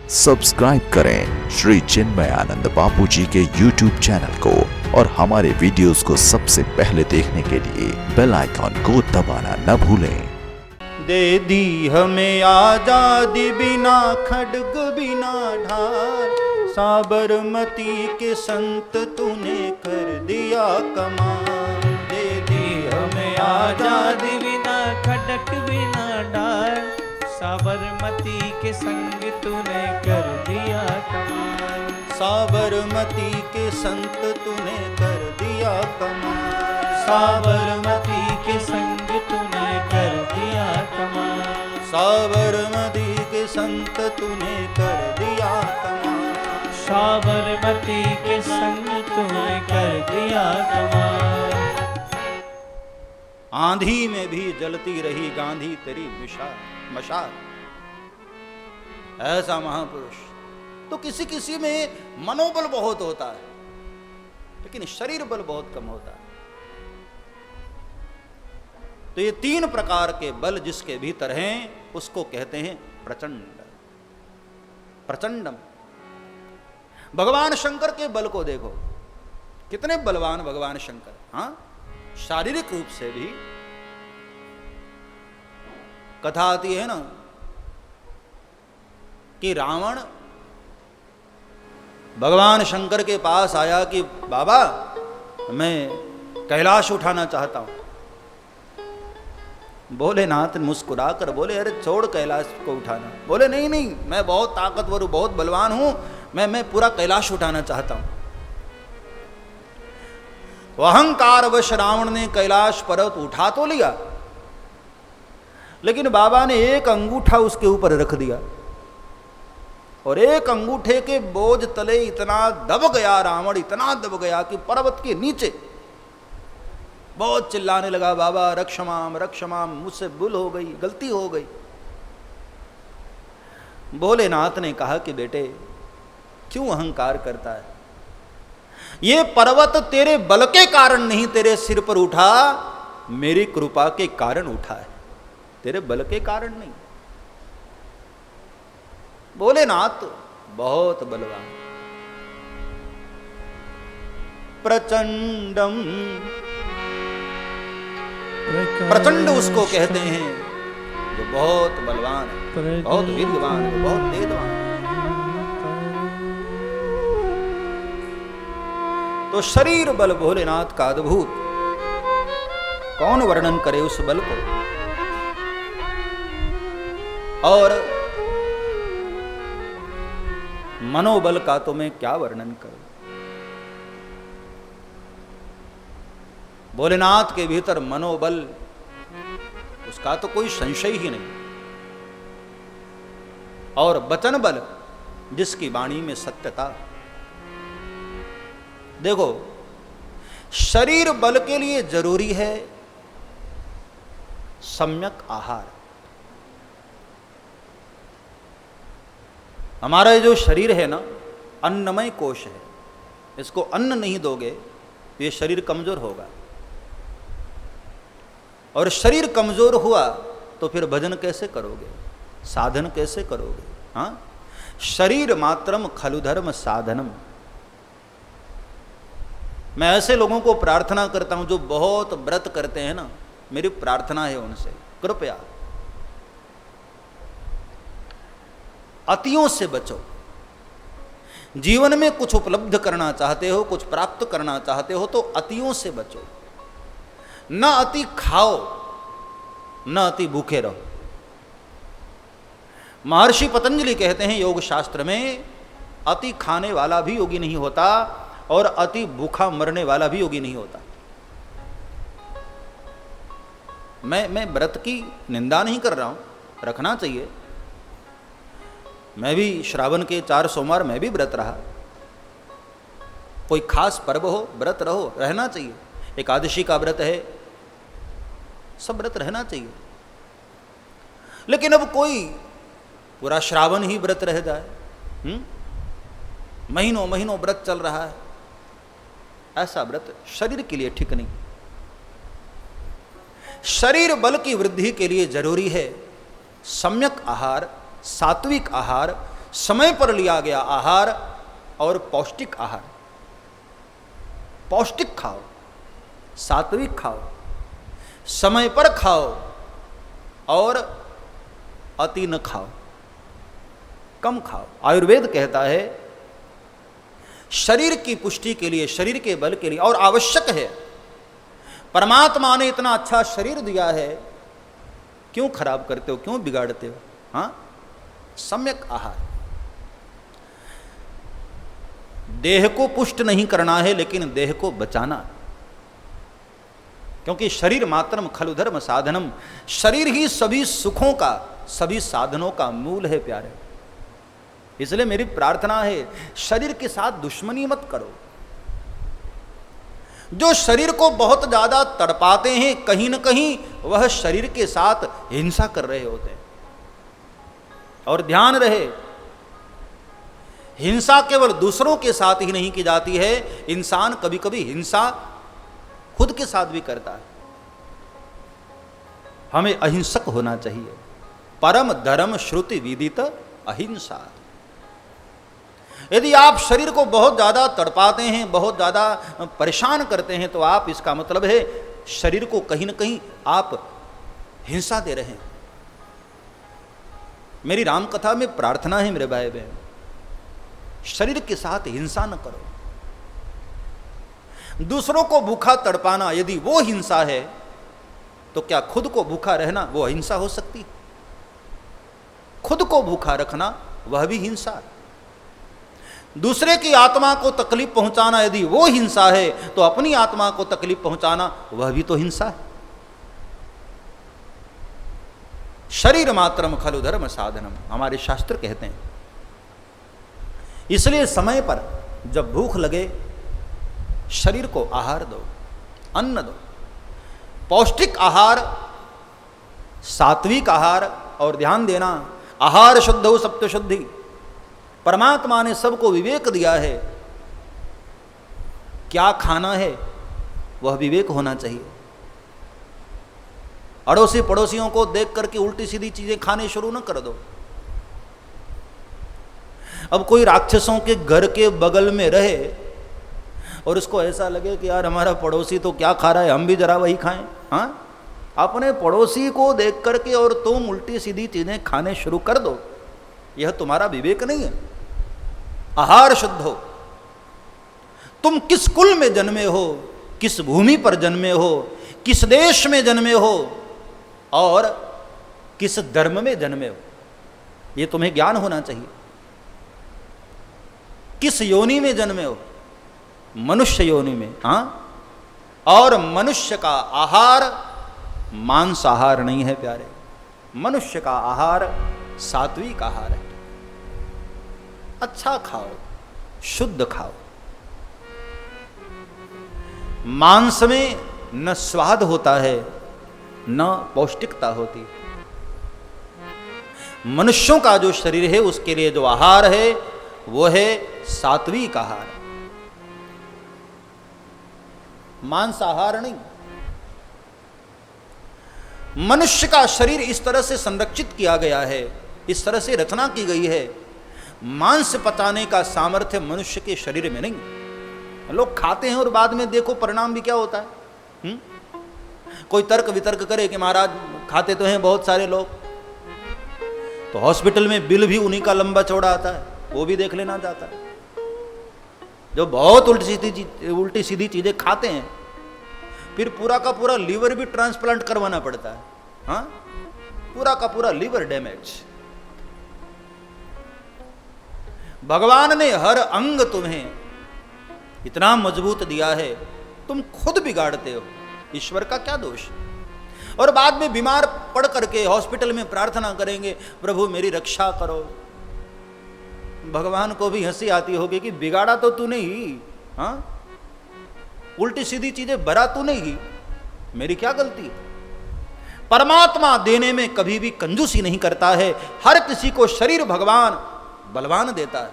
Subscribe करें श्री चिन्मयानंद बापू जी के YouTube channel को और हमारे वीडियोस को सबसे पहले देखने के लिए बेल आइकॉन को दबाना न भूलें। दे दी हमें आजादी बिना खड्ग बिना ढाल, साबरमती के संत तूने कर दिया कमाल। दे दी हमें आजादी बिना खडक बिना डार, साबरमती के संग तूने कर दिया कमाल। साबरमती के संत तूने कर दिया कमाल। साबरमती के संग तूने कर दिया कमाल। साबरमती के संत तूने कर दिया कमाल। साबरमती के संग तूने कर दिया कमाल। आंधी में भी जलती रही गांधी तेरी मशाल। ऐसा महापुरुष। तो किसी किसी में मनोबल बहुत होता है, लेकिन शरीर बल बहुत कम होता है। तो ये तीन प्रकार के बल जिसके भीतर हैं उसको कहते हैं प्रचंड, प्रचंडम। भगवान शंकर के बल को देखो, कितने बलवान भगवान शंकर। हाँ, शारीरिक रूप से भी। कथा आती है ना कि रावण भगवान शंकर के पास आया कि बाबा मैं कैलाश उठाना चाहता हूं। भोलेनाथ मुस्कुरा कर बोले अरे छोड़ कैलाश को उठाना। बोले नहीं नहीं, मैं बहुत ताकतवर हूं, बहुत बलवान हूं, मैं पूरा कैलाश उठाना चाहता हूं। तो अहंकारवश रावण ने कैलाश पर्वत उठा तो लिया, लेकिन बाबा ने एक अंगूठा उसके ऊपर रख दिया और एक अंगूठे के बोझ तले इतना दब गया रावण, इतना दब गया कि पर्वत के नीचे बहुत चिल्लाने लगा, बाबा रक्षमाम रक्षमाम, मुझसे भूल हो गई, गलती हो गई। भोलेनाथ ने कहा कि बेटे क्यों अहंकार करता है? ये पर्वत तेरे बल के कारण नहीं तेरे सिर पर उठा, मेरी कृपा के कारण उठा है, तेरे बल के कारण नहीं। भोलेनाथ बहुत बलवान। प्रचंडम, प्रचंड उसको कहते हैं जो बहुत बलवान है, बहुत वीरवान है, बहुत तेजवान है। तो शरीर बल भोलेनाथ का अद्भुत, कौन वर्णन करे उस बल को। और मनोबल का तो मैं क्या वर्णन करूं। भोलेनाथ के भीतर मनोबल, उसका तो कोई संशय ही नहीं। और वचन बल, जिसकी वाणी में सत्यता। देखो, शरीर बल के लिए जरूरी है सम्यक आहार। हमारा जो शरीर है ना, अन्नमय कोश है। इसको अन्न नहीं दोगे तो ये शरीर कमजोर होगा, और शरीर कमजोर हुआ तो फिर भजन कैसे करोगे, साधन कैसे करोगे। हाँ, शरीर मात्रम खलु धर्म साधनम। मैं ऐसे लोगों को प्रार्थना करता हूं जो बहुत व्रत करते हैं ना, मेरी प्रार्थना है उनसे, कृपया अतियों से बचो। जीवन में कुछ उपलब्ध करना चाहते हो, कुछ प्राप्त करना चाहते हो तो अतियों से बचो। न अति खाओ, न अति भूखे रहो। महर्षि पतंजलि कहते हैं योग शास्त्र में, अति खाने वाला भी योगी नहीं होता और अति भूखा मरने वाला भी योगी नहीं होता। मैं व्रत की निंदा नहीं कर रहा हूं, रखना चाहिए। मैं भी श्रावण के 4 सोमवार मैं भी व्रत रहा। कोई खास पर्व हो व्रत रहो, रहना चाहिए। एकादशी का व्रत है, सब व्रत रहना चाहिए। लेकिन अब कोई पूरा श्रावण ही व्रत रह जाए, महीनों महीनों व्रत चल रहा है, ऐसा व्रत शरीर के लिए ठीक नहीं। शरीर बल की वृद्धि के लिए जरूरी है सम्यक आहार, सात्विक आहार, समय पर लिया गया आहार और पौष्टिक आहार। पौष्टिक खाओ, सात्विक खाओ, समय पर खाओ और अति न खाओ, कम खाओ। आयुर्वेद कहता है शरीर की पुष्टि के लिए, शरीर के बल के लिए और आवश्यक है। परमात्मा ने इतना अच्छा शरीर दिया है, क्यों खराब करते हो, क्यों बिगाड़ते हो? हाँ, सम्यक आहार। देह को पुष्ट नहीं करना है, लेकिन देह को बचाना, क्योंकि शरीर मात्रम खलु धर्म साधनम, शरीर ही सभी सुखों का, सभी साधनों का मूल है प्यारे। इसलिए मेरी प्रार्थना है, शरीर के साथ दुश्मनी मत करो। जो शरीर को बहुत ज्यादा तड़पाते हैं, कहीं न कहीं वह शरीर के साथ हिंसा कर रहे होते हैं। और ध्यान रहे, हिंसा केवल दूसरों के साथ ही नहीं की जाती है, इंसान कभी कभी हिंसा खुद के साथ भी करता है। हमें अहिंसक होना चाहिए। परम धर्म श्रुति विदित अहिंसा। यदि आप शरीर को बहुत ज़्यादा तड़पाते हैं, बहुत ज़्यादा परेशान करते हैं, तो आप, इसका मतलब है शरीर को कहीं ना कहीं आप हिंसा दे रहे हैं। मेरी राम कथा में प्रार्थना है मेरे भाई बहन, शरीर के साथ हिंसा न करो। दूसरों को भूखा तड़पाना यदि वो हिंसा है, तो क्या खुद को भूखा रहना वो अहिंसा हो सकती? खुद को भूखा रखना वह भी हिंसा है। दूसरे की आत्मा को तकलीफ पहुंचाना यदि वो हिंसा है, तो अपनी आत्मा को तकलीफ पहुंचाना वह भी तो हिंसा है। शरीर मात्रम खलु धर्म साधनम, हमारे शास्त्र कहते हैं। इसलिए समय पर जब भूख लगे, शरीर को आहार दो, अन्न दो। पौष्टिक आहार, सात्विक आहार, और ध्यान देना, आहार शुद्ध हो सप्त शुद्धि। परमात्मा ने सबको विवेक दिया है, क्या खाना है वह विवेक होना चाहिए। अड़ोसी पड़ोसियों को देख करके उल्टी सीधी चीजें खाने शुरू न कर दो। अब कोई राक्षसों के घर के बगल में रहे और उसको ऐसा लगे कि यार हमारा पड़ोसी तो क्या खा रहा है, हम भी जरा वही खाएं। हाँ, अपने पड़ोसी को देख करके और तुम उल्टी सीधी चीजें खाने शुरू कर दो, यह तुम्हारा विवेक नहीं है। आहार शुद्ध हो। तुम किस कुल में जन्मे हो, किस भूमि पर जन्मे हो, किस देश में जन्मे हो और किस धर्म में जन्मे हो, यह तुम्हें ज्ञान होना चाहिए। किस योनि में जन्मे हो, मनुष्य योनि में। हाँ, और मनुष्य का आहार मांसाहार नहीं है प्यारे। मनुष्य का आहार सात्विक आहार है। अच्छा खाओ, शुद्ध खाओ। मांस में न स्वाद होता है, न पौष्टिकता होती। मनुष्यों का जो शरीर है, उसके लिए जो आहार है वो है सात्विक आहार, मांसाहार नहीं। मनुष्य का शरीर इस तरह से संरक्षित किया गया है, इस तरह से रचना की गई है, मांस पचाने का सामर्थ्य मनुष्य के शरीर में नहीं। लोग खाते हैं और बाद में देखो परिणाम भी क्या होता है। कोई तर्क वितर्क करे कि महाराज खाते तो हैं बहुत सारे लोग, तो हॉस्पिटल में बिल भी उन्हीं का लंबा चौड़ा आता है, वो भी देख लेना चाहता है। जो बहुत उल्टी सीधी चीजें खाते हैं, फिर पूरा का पूरा लीवर भी ट्रांसप्लांट करवाना पड़ता है। हाँ, पूरा का पूरा लीवर डैमेज। भगवान ने हर अंग तुम्हें इतना मजबूत दिया है, तुम खुद बिगाड़ते हो। ईश्वर का क्या दोष? और बाद में बीमार पड़ करके हॉस्पिटल में प्रार्थना करेंगे, प्रभु मेरी रक्षा करो। भगवान को भी हंसी आती होगी कि बिगाड़ा तो तूने ही। हाँ, उल्टी सीधी चीजें भरा तूने ही, मेरी क्या गलती है? परमात्मा देने में कभी भी कंजूसी नहीं करता है। हर किसी को शरीर भगवान बलवान देता है,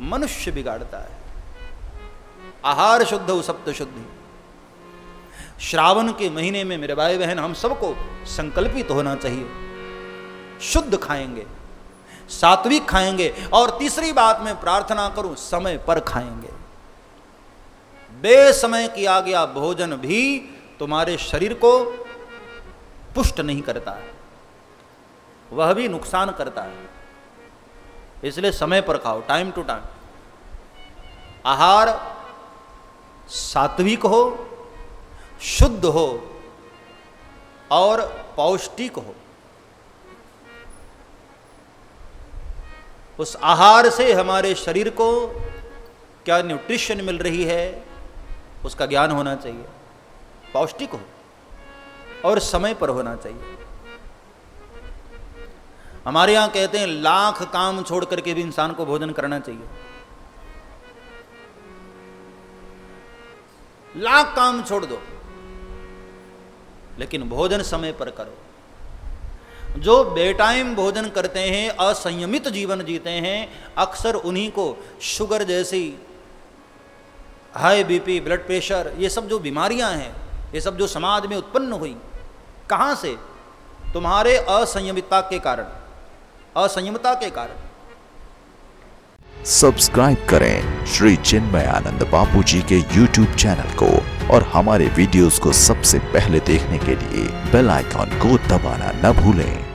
मनुष्य बिगाड़ता है। आहार शुद्ध हो सप्त शुद्धि। श्रावण के महीने में मेरे भाई बहन हम सबको संकल्पित होना चाहिए, शुद्ध खाएंगे, सात्विक खाएंगे, और तीसरी बात मैं प्रार्थना करूं, समय पर खाएंगे। बेसमय किया गया भोजन भी तुम्हारे शरीर को पुष्ट नहीं करता है, वह भी नुकसान करता है। इसलिए समय पर खाओ, टाइम टू टाइम। आहार सात्विक हो, शुद्ध हो और पौष्टिक हो। उस आहार से हमारे शरीर को क्या न्यूट्रिशन मिल रही है उसका ज्ञान होना चाहिए, पौष्टिक हो और समय पर होना चाहिए। हमारे यहां कहते हैं लाख काम छोड़ करके भी इंसान को भोजन करना चाहिए। लाख काम छोड़ दो, लेकिन भोजन समय पर करो। जो बेटाइम भोजन करते हैं, असंयमित जीवन जीते हैं, अक्सर उन्हीं को शुगर जैसी, हाई बीपी, ब्लड प्रेशर, ये सब जो बीमारियां हैं, ये सब जो समाज में उत्पन्न हुई, कहां से? तुम्हारे असंयमितता के कारण, असंयमता के कारण। सब्सक्राइब करें श्री चिन्मयानंद बापू जी के YouTube चैनल को और हमारे वीडियोस को सबसे पहले देखने के लिए बेल आइकॉन को दबाना न भूलें।